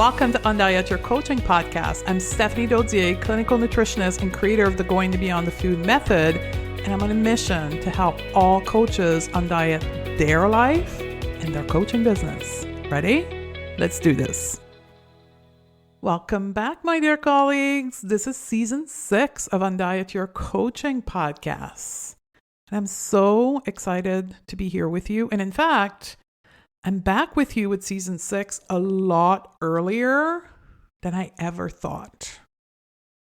Welcome to Undiet Your Coaching Podcast. I'm Stephanie Dodier, clinical nutritionist and creator of the Going to Beyond the Food method, and I'm on a mission to help all coaches undiet their life and their coaching business. Ready? Let's do this. Welcome back, my dear colleagues. This is season 6 of Undiet Your Coaching Podcast. And I'm so excited to be here with you. And in fact, I'm back with you with season 6 a lot earlier than I ever thought.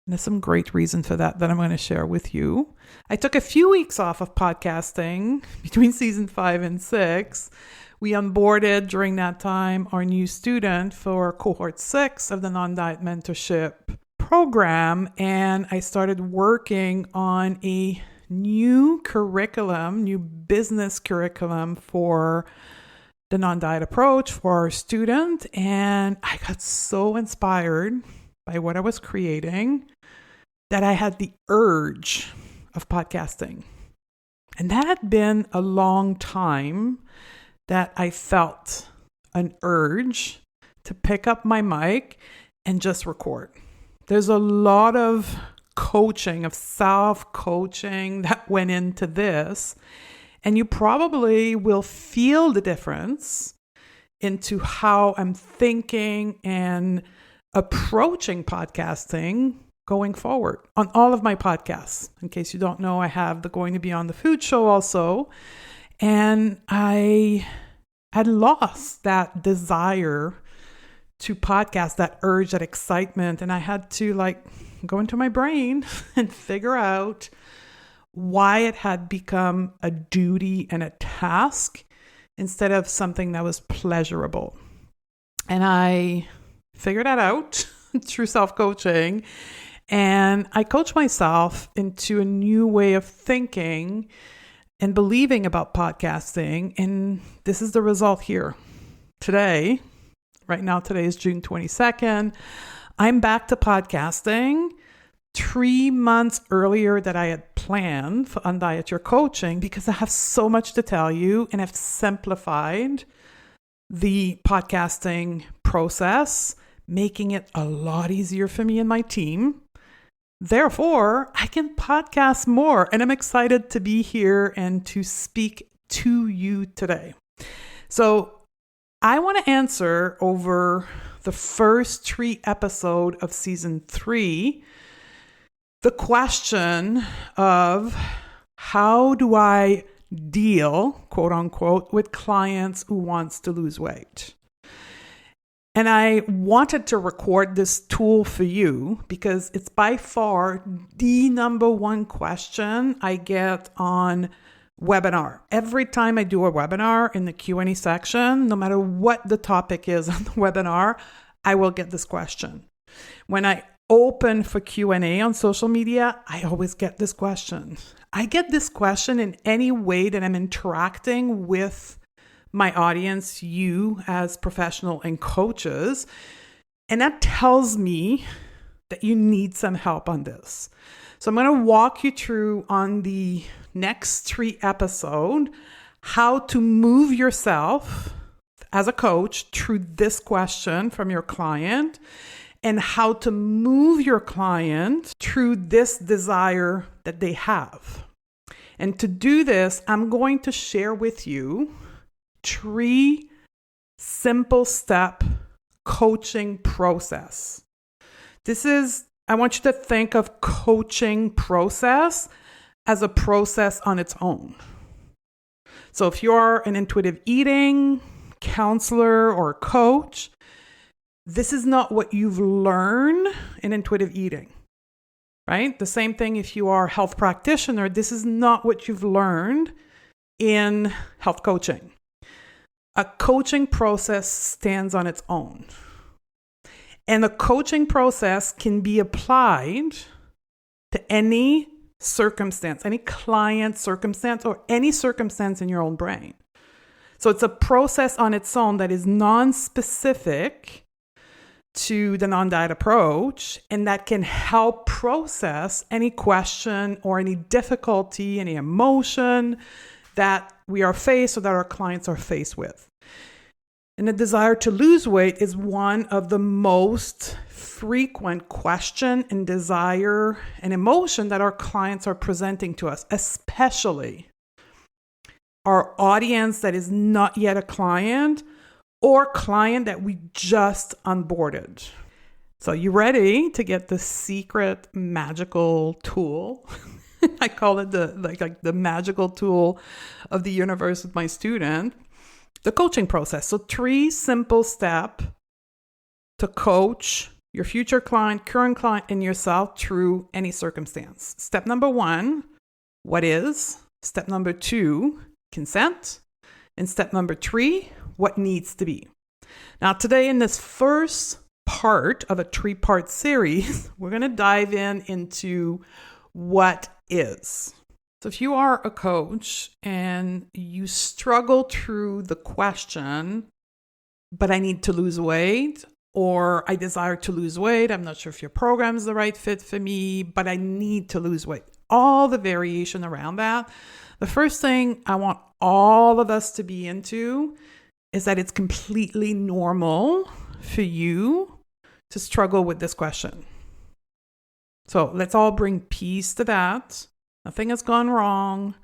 And there's some great reason for that I'm going to share with you. I took a few weeks off of podcasting between season 5 and 6. We onboarded during that time our new student for cohort 6 of the Non-Diet Mentorship Program. And I started working on a new business curriculum for the non-diet approach for our student. And I got so inspired by what I was creating that I had the urge of podcasting. And that had been a long time that I felt an urge to pick up my mic and just record. There's a lot of coaching, of self-coaching that went into this. And you probably will feel the difference into how I'm thinking and approaching podcasting going forward on all of my podcasts. In case you don't know, I have the Going to Beyond the Food show also. And I had lost that desire to podcast, that urge, that excitement. And I had to go into my brain and figure out why it had become a duty and a task instead of something that was pleasurable. And I figured that out through self-coaching. And I coached myself into a new way of thinking and believing about podcasting. And this is the result here. Today, right now, today is June 22nd. I'm back to podcasting 3 months earlier than I had planned for Undiet Your Coaching because I have so much to tell you and I've simplified the podcasting process, making it a lot easier for me and my team. Therefore, I can podcast more and I'm excited to be here and to speak to you today. So I want to answer over the first 3 episodes of season 3 the question of how do I deal, quote unquote, with clients who wants to lose weight. And I wanted to record this tool for you because it's by far the number one question I get on webinar. Every time I do a webinar in the Q&A section, no matter what the topic is on the webinar, I will get this question. When I open for Q&A on social media, I always get this question. I get this question in any way that I'm interacting with my audience, you as professional and coaches. And that tells me that you need some help on this. So I'm going to walk you through on the next 3 episodes how to move yourself as a coach through this question from your client and how to move your client through this desire that they have. And to do this, I'm going to share with you 3 simple step coaching process. I want you to think of coaching process as a process on its own. So if you're an intuitive eating counselor or coach, this is not what you've learned in intuitive eating, right? The same thing if you are a health practitioner, this is not what you've learned in health coaching. A coaching process stands on its own. And the coaching process can be applied to any circumstance, any client circumstance, or any circumstance in your own brain. So it's a process on its own that is non-specific to the non-diet approach, and that can help process any question or any difficulty, any emotion that we are faced or that our clients are faced with. And the desire to lose weight is one of the most frequent question and desire and emotion that our clients are presenting to us, especially our audience that is not yet a client or client that we just onboarded. So you ready to get the secret magical tool? I call it the magical tool of the universe with my student, the coaching process. So 3 simple steps to coach your future client, current client, and yourself through any circumstance. Step number 1, what is? Step number 2, consent. And step number 3, what needs to be. Now today in this first part of a 3-part series, we're going to dive into what is. So if you are a coach and you struggle through the question, but I need to lose weight, or I desire to lose weight, I'm not sure if your program is the right fit for me, but I need to lose weight, all the variation around that, the first thing I want all of us to be into is that it's completely normal for you to struggle with this question. So let's all bring peace to that. Nothing has gone wrong.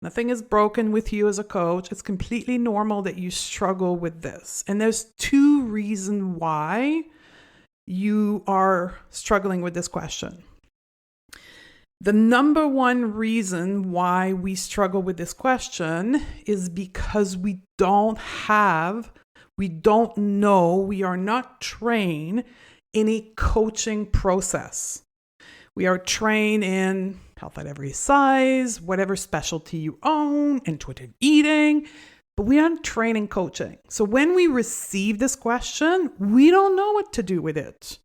Nothing is broken with you as a coach. It's completely normal that you struggle with this. And there's 2 reasons why you are struggling with this question. The number 1 reason why we struggle with this question is because we don't know, we are not trained in a coaching process. We are trained in health at every size, whatever specialty you own, intuitive eating, but we aren't trained in coaching. So when we receive this question, we don't know what to do with it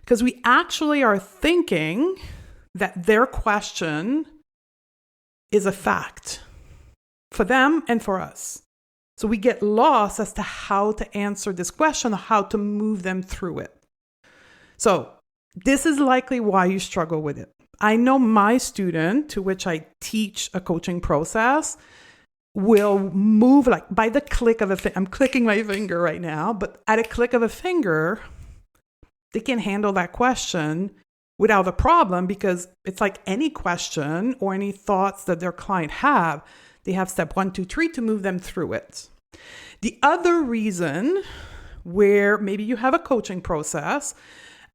because we actually are thinking that their question is a fact for them and for us. So we get lost as to how to answer this question, or how to move them through it. So this is likely why you struggle with it. I know my student, to which I teach a coaching process, will move like by the click of a finger. I'm clicking my finger right now, but at a click of a finger, they can handle that question without a problem because it's like any question or any thoughts that their client have. They have step 1, 2, 3 to move them through it. The other reason where maybe you have a coaching process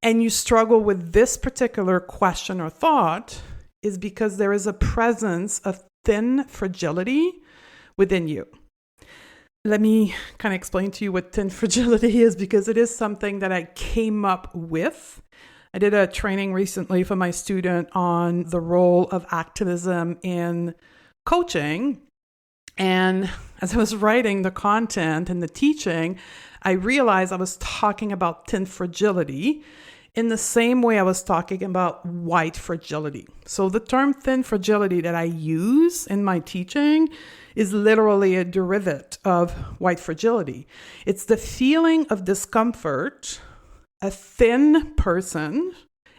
and you struggle with this particular question or thought is because there is a presence of thin fragility within you. Let me kind of explain to you what thin fragility is because it is something that I came up with. I did a training recently for my student on the role of activism in coaching. And as I was writing the content and the teaching, I realized I was talking about thin fragility in the same way I was talking about white fragility. So the term thin fragility that I use in my teaching is literally a derivative of white fragility. It's the feeling of discomfort a thin person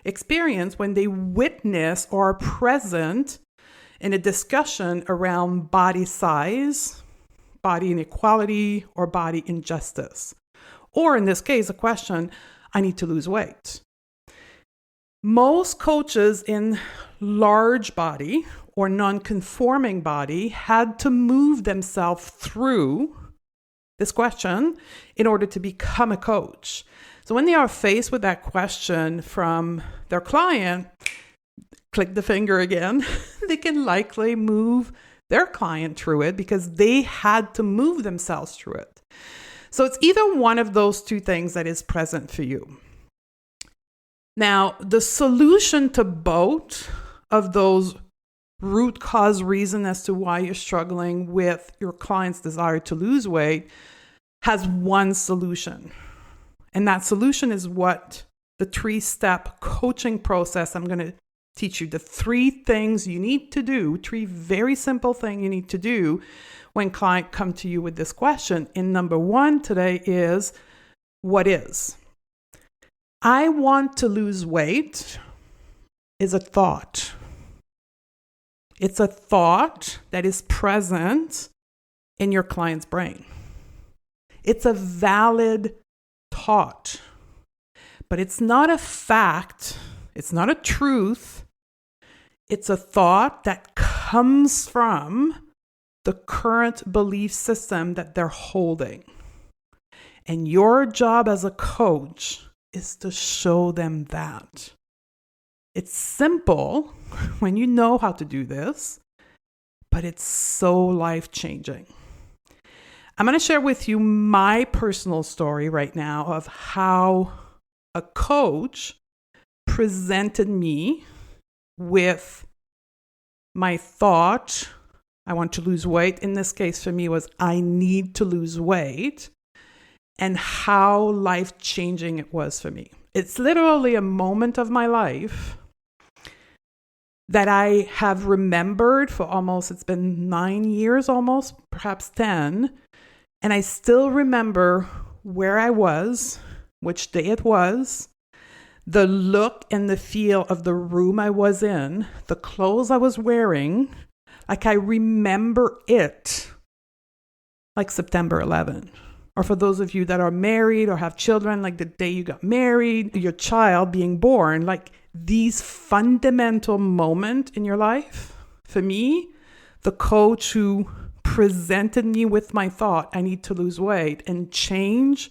experience when they witness or are present in a discussion around body size, body inequality, or body injustice. Or in this case, a question, I need to lose weight. Most coaches in large body or non-conforming body had to move themselves through this question in order to become a coach. So when they are faced with that question from their client, click the finger again, they can likely move their client through it because they had to move themselves through it. So it's either one of those 2 things that is present for you. Now, the solution to both of those root cause reasons as to why you're struggling with your client's desire to lose weight has one solution. And that solution is what the 3-step coaching process I'm going to teach you. The 3 things you need to do, 3 very simple things you need to do when clients come to you with this question. And number 1 today is, what is? I want to lose weight is a thought. It's a thought that is present in your client's brain. It's a valid thought, but it's not a fact. It's not a truth. It's a thought that comes from the current belief system that they're holding. And your job as a coach is to show them that. It's simple when you know how to do this, but it's so life-changing. I'm going to share with you my personal story right now of how a coach presented me with my thought, I want to lose weight. In this case for me was I need to lose weight, and how life-changing it was for me. It's literally a moment of my life that I have remembered for almost, it's been 9 years almost, perhaps 10. And I still remember where I was, which day it was, the look and the feel of the room I was in, the clothes I was wearing. Like I remember it like September 11. Or for those of you that are married or have children, like the day you got married, your child being born, like these fundamental moments in your life. For me, the coach who presented me with my thought, I need to lose weight, and change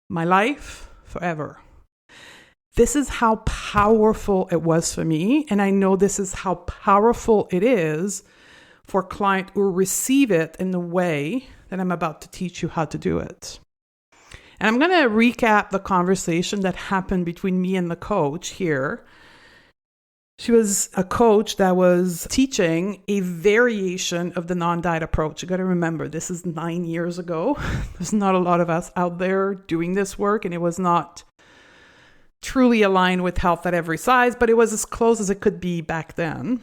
my life forever. This is how powerful it was for me. And I know this is how powerful it is for clients who receive it in the way that I'm about to teach you how to do it. And I'm going to recap the conversation that happened between me and the coach here. She was a coach that was teaching a variation of the non-diet approach. You got to remember, this is 9 years ago. There's not a lot of us out there doing this work, and it was not truly aligned with health at every size, but it was as close as it could be back then.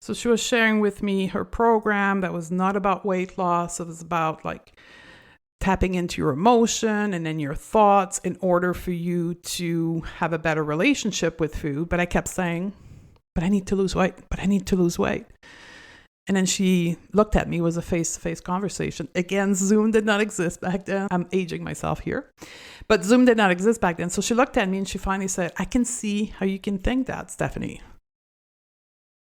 So she was sharing with me her program that was not about weight loss. It was about like tapping into your emotion and then your thoughts in order for you to have a better relationship with food. But I kept saying, but I need to lose weight, but I need to lose weight. And then she looked at me. It was a face-to-face conversation. Again, Zoom did not exist back then. I'm aging myself here. But Zoom did not exist back then. So she looked at me and she finally said, I can see how you can think that, Stephanie.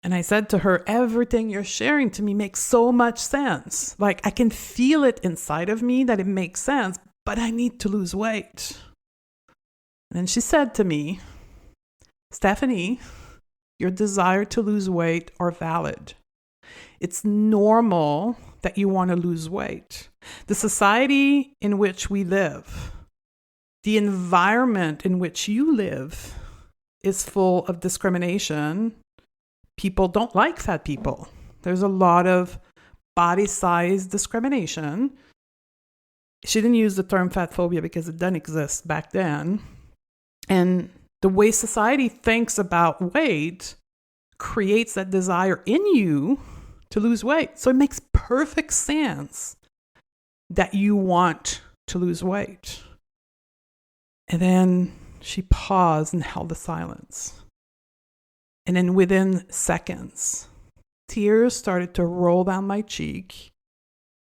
And I said to her, everything you're sharing to me makes so much sense. Like I can feel it inside of me that it makes sense, but I need to lose weight. And then she said to me, Stephanie, your desire to lose weight are valid. It's normal that you want to lose weight. The society in which we live, the environment in which you live is full of discrimination. People don't like fat people. There's a lot of body size discrimination. She didn't use the term fat phobia because it didn't exist back then. And the way society thinks about weight creates that desire in you to lose weight. So it makes perfect sense that you want to lose weight. And then she paused and held the silence. And then within seconds, tears started to roll down my cheek,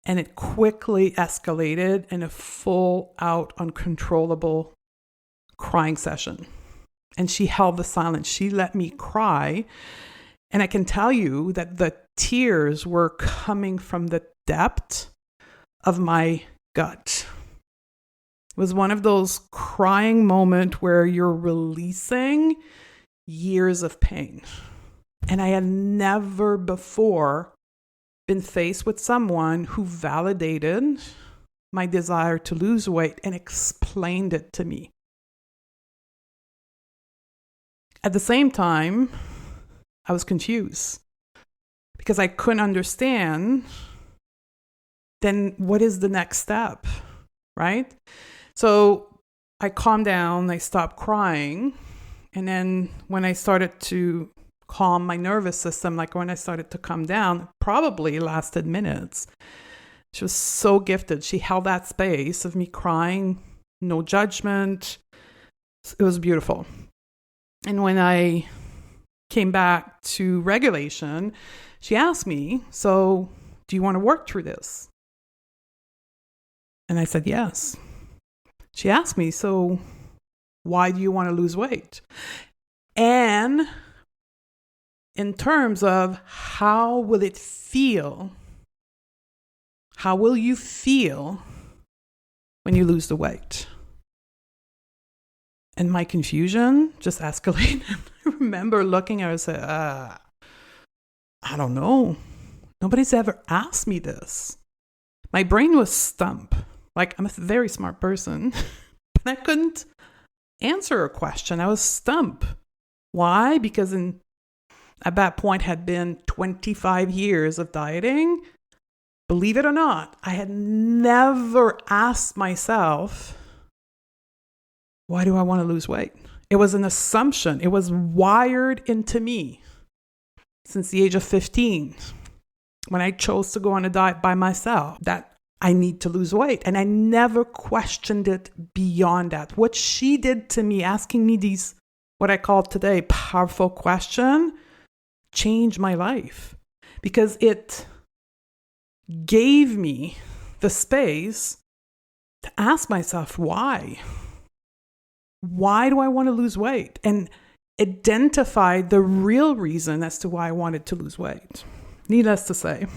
and it quickly escalated in a full-out, uncontrollable crying session. And she held the silence. She let me cry. And I can tell you that the tears were coming from the depth of my gut. It was one of those crying moments where you're releasing years of pain. And I had never before been faced with someone who validated my desire to lose weight and explained it to me. At the same time, I was confused because I couldn't understand then what is the next step, right? So I calmed down, I stopped crying. And then when I started to calm my nervous system, like when I started to calm down, probably lasted minutes. She was so gifted. She held that space of me crying, no judgment. It was beautiful. And when I came back to regulation, she asked me, so do you want to work through this? And I said, yes. She asked me, so why do you want to lose weight? And in terms of how will it feel? How will you feel when you lose the weight? And my confusion just escalated. I remember looking at her and said, I don't know. Nobody's ever asked me this. My brain was stumped. Like, I'm a very smart person, but I couldn't answer a question. I was stumped. Why? Because at that point had been 25 years of dieting. Believe it or not, I had never asked myself, why do I want to lose weight? It was an assumption. It was wired into me since the age of 15 when I chose to go on a diet by myself that I need to lose weight. And I never questioned it beyond that. What she did to me, asking me these, what I call today, powerful question, changed my life because it gave me the space to ask myself, why? Why do I want to lose weight? And identify the real reason as to why I wanted to lose weight. Needless to say,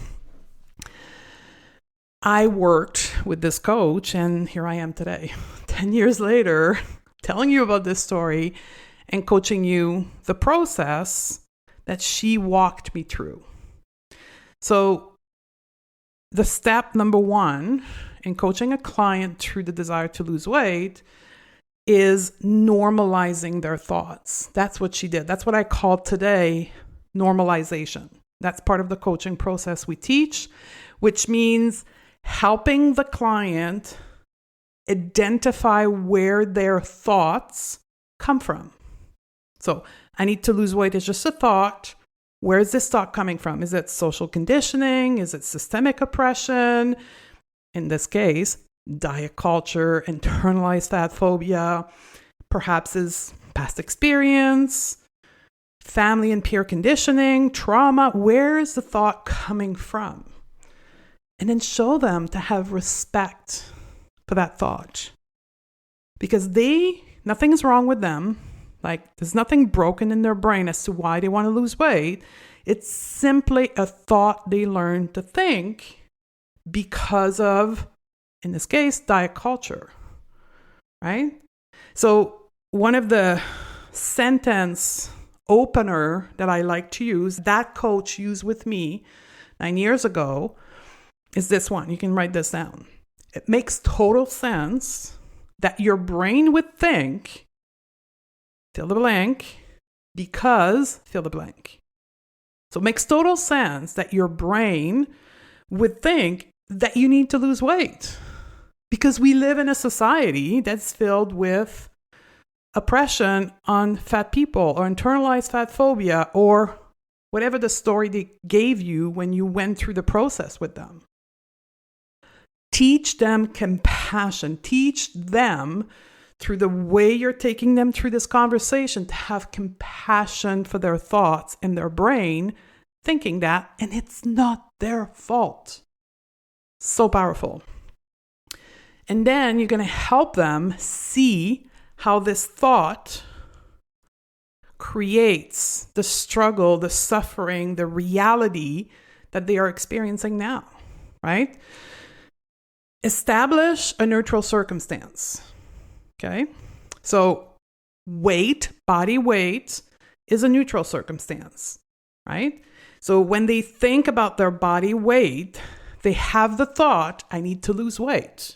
I worked with this coach, and here I am today, 10 years later, telling you about this story and coaching you the process that she walked me through. So the step number one in coaching a client through the desire to lose weight is normalizing their thoughts. That's what she did. That's what I call today normalization. That's part of the coaching process we teach, which means helping the client identify where their thoughts come from. So I need to lose weight is just a thought. Where is this thought coming from? Is it social conditioning? Is it systemic oppression? In this case, diet culture, internalized fat phobia, perhaps is past experience, family and peer conditioning, trauma. Where is the thought coming from? And then show them to have respect for that thought. Because nothing's wrong with them. Like, there's nothing broken in their brain as to why they want to lose weight. It's simply a thought they learned to think because of, in this case, diet culture, right? So one of the sentence opener that I like to use, that coach used with me 9 years ago, is this one. You can write this down. It makes total sense that your brain would think, fill the blank, because fill the blank. So it makes total sense that your brain would think that you need to lose weight because we live in a society that's filled with oppression on fat people or internalized fat phobia or whatever the story they gave you when you went through the process with them. Teach them compassion. Teach them through the way you're taking them through this conversation to have compassion for their thoughts and their brain thinking that, and it's not their fault. So powerful. And then you're going to help them see how this thought creates the struggle, the suffering, the reality that they are experiencing now, right? Establish a neutral circumstance. Okay, so weight, body weight, is a neutral circumstance, right? So when they think about their body weight, they have the thought, I need to lose weight.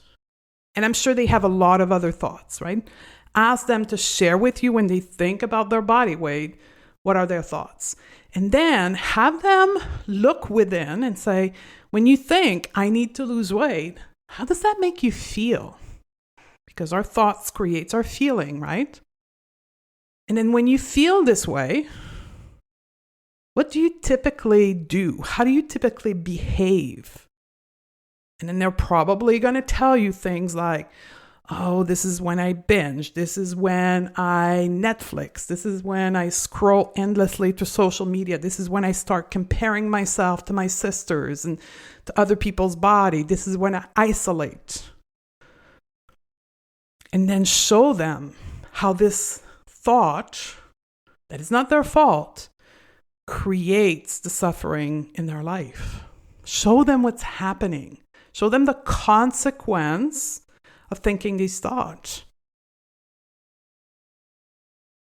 And I'm sure they have a lot of other thoughts, right? Ask them to share with you when they think about their body weight, what are their thoughts? And then have them look within and say, when you think, I need to lose weight, how does that make you feel? Because our thoughts creates our feeling, right? And then when you feel this way, what do you typically do? How do you typically behave? And then they're probably going to tell you things like, oh, this is when I binge. This is when I Netflix. This is when I scroll endlessly to social media. This is when I start comparing myself to my sisters and to other people's body. This is when I isolate. and then show them how this thought that is not their fault creates the suffering in their life. Show them what's happening. Show them the consequence of thinking these thoughts.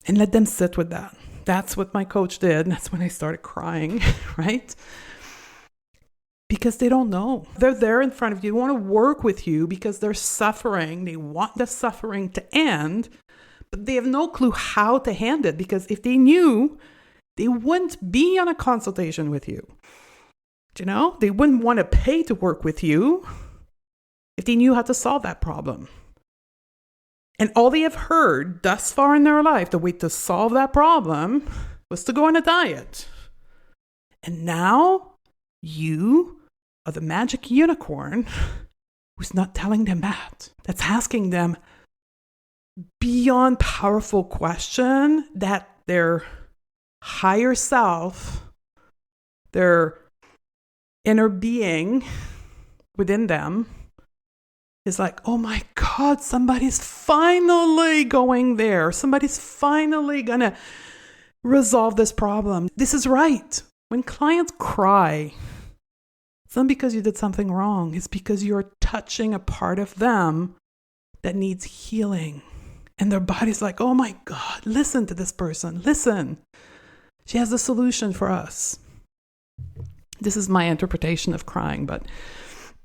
And let them sit with that. That's what my coach did. That's when I started crying, right? Because they don't know. They're there in front of you. They want to work with you because they're suffering. They want the suffering to end, but they have no clue how to handle it, because if they knew, they wouldn't be on a consultation with you. They wouldn't want to pay to work with you if they knew how to solve that problem. And all they have heard thus far in their life, the way to solve that problem was to go on a diet. And now you are the magic unicorn who's not telling them that. That's asking them beyond powerful question that their higher self, their inner being within them is like, oh my God, somebody's finally going there. Somebody's finally going to resolve this problem. This is right. When clients cry, it's not because you did something wrong. It's because you're touching a part of them that needs healing. And their body's like, oh my God, listen to this person. Listen. She has a solution for us. This is my interpretation of crying, but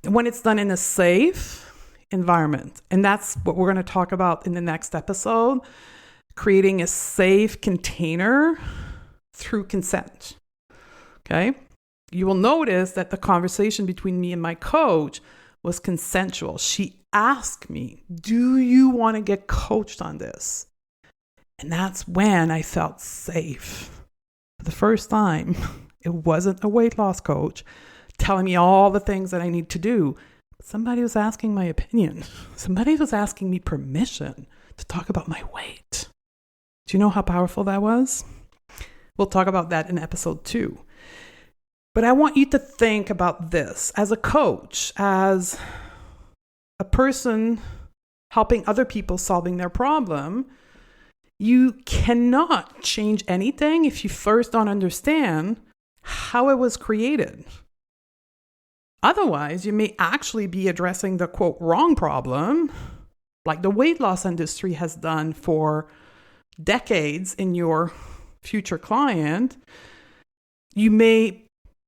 when it's done in a safe environment, and that's what we're going to talk about in the next episode, creating a safe container through consent. Okay? You will notice that the conversation between me and my coach was consensual. She asked me, do you want to get coached on this? And that's when I felt safe. For the first time, it wasn't a weight loss coach telling me all the things that I need to do. Somebody was asking my opinion. Somebody was asking me permission to talk about my weight. Do you know how powerful that was? We'll talk about that in episode 2. But I want you to think about this as a coach, as a person helping other people solving their problem. You cannot change anything if you first don't understand how it was created. Otherwise, you may actually be addressing the quote wrong problem, like the weight loss industry has done for decades in your future client. You may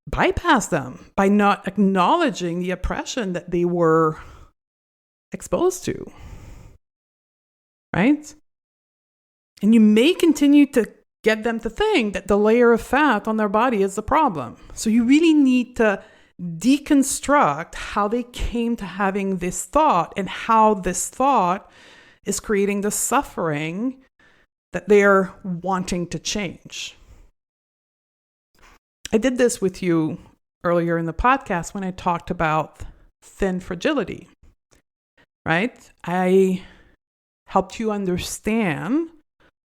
bypass them by not acknowledging the oppression that they were exposed to, right? And you may continue to get them to think that the layer of fat on their body is the problem. So you really need to deconstruct how they came to having this thought and how this thought is creating the suffering that they're wanting to change. I did this with you earlier in the podcast when I talked about thin fragility, right? I helped you understand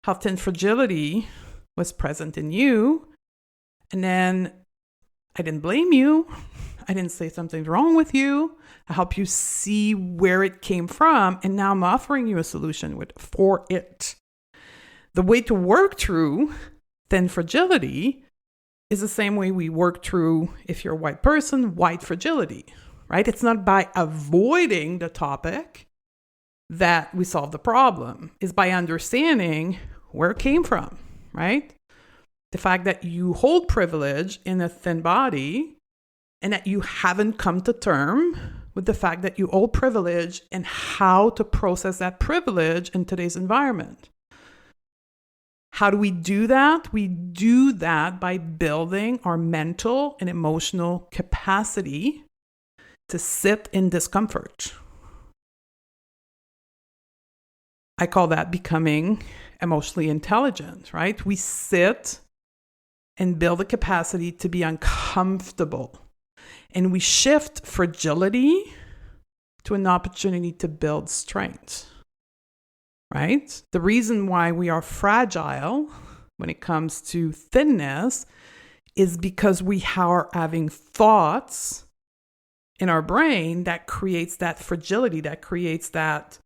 how thin fragility was present in you. And then I didn't blame you. I didn't say something's wrong with you. I helped you see where it came from. And now I'm offering you a solution for it. The way to work through thin fragility is the same way we work through, if you're a white person, white fragility, right? It's not by avoiding the topic that we solve the problem. It's by understanding where it came from, right? The fact that you hold privilege in a thin body and that you haven't come to terms with the fact that you hold privilege and how to process that privilege in today's environment. How do we do that? We do that by building our mental and emotional capacity to sit in discomfort. I call that becoming emotionally intelligent, right? We sit and build the capacity to be uncomfortable. And we shift fragility to an opportunity to build strength, right? The reason why we are fragile when it comes to thinness is because we are having thoughts in our brain that creates that fragility, that creates that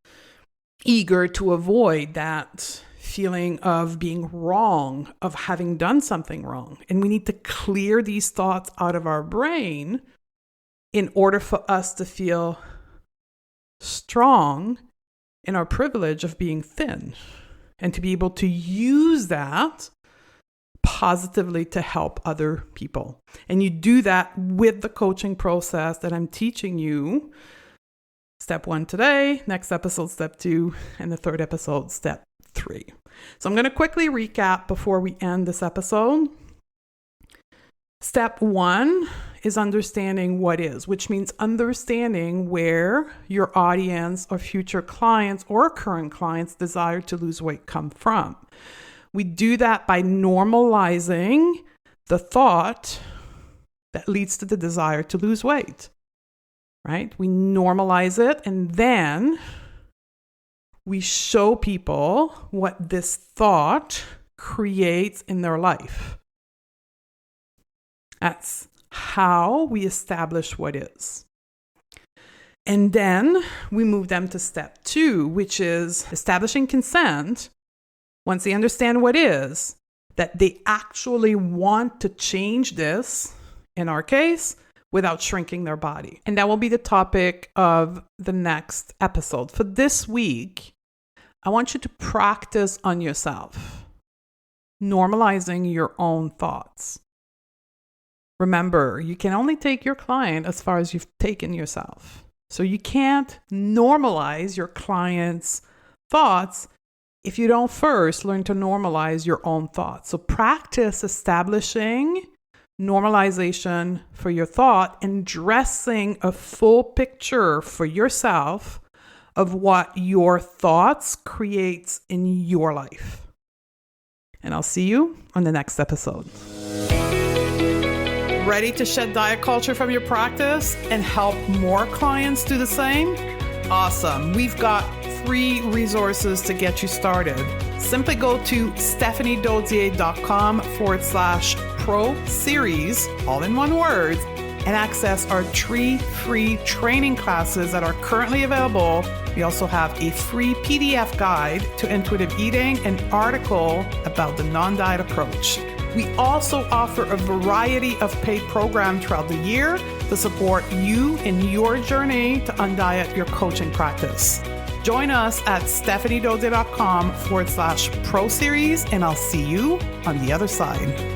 eager to avoid that feeling of being wrong, of having done something wrong. And we need to clear these thoughts out of our brain in order for us to feel strong in our privilege of being thin and to be able to use that positively to help other people. And you do that with the coaching process that I'm teaching you. Step 1 today, next episode, step 2, and the third episode, step 3. So I'm going to quickly recap before we end this episode. Step 1 is understanding what is, which means understanding where your audience or future clients or current clients' desire to lose weight come from. We do that by normalizing the thought that leads to the desire to lose weight, right? We normalize it, and then we show people what this thought creates in their life. That's how we establish what is. And then we move them to step 2, which is establishing consent. Once they understand what is, that they actually want to change this, in our case, without shrinking their body. And that will be the topic of the next episode. For this week, I want you to practice on yourself, normalizing your own thoughts. Remember, you can only take your client as far as you've taken yourself. So you can't normalize your client's thoughts if you don't first learn to normalize your own thoughts. So practice establishing normalization for your thought and dressing a full picture for yourself of what your thoughts creates in your life. And I'll see you on the next episode. Ready to shed diet culture from your practice and help more clients do the same? Awesome. We've got 3 resources to get you started. Simply go to stephaniedodier.com/pro series, all in one word, and access our 3 free training classes that are currently available. We also have a free PDF guide to intuitive eating, an article about the non-diet approach. We also offer a variety of paid programs throughout the year to support you in your journey to undiet your coaching practice. Join us at stephaniedodier.com/pro series, and I'll see you on the other side.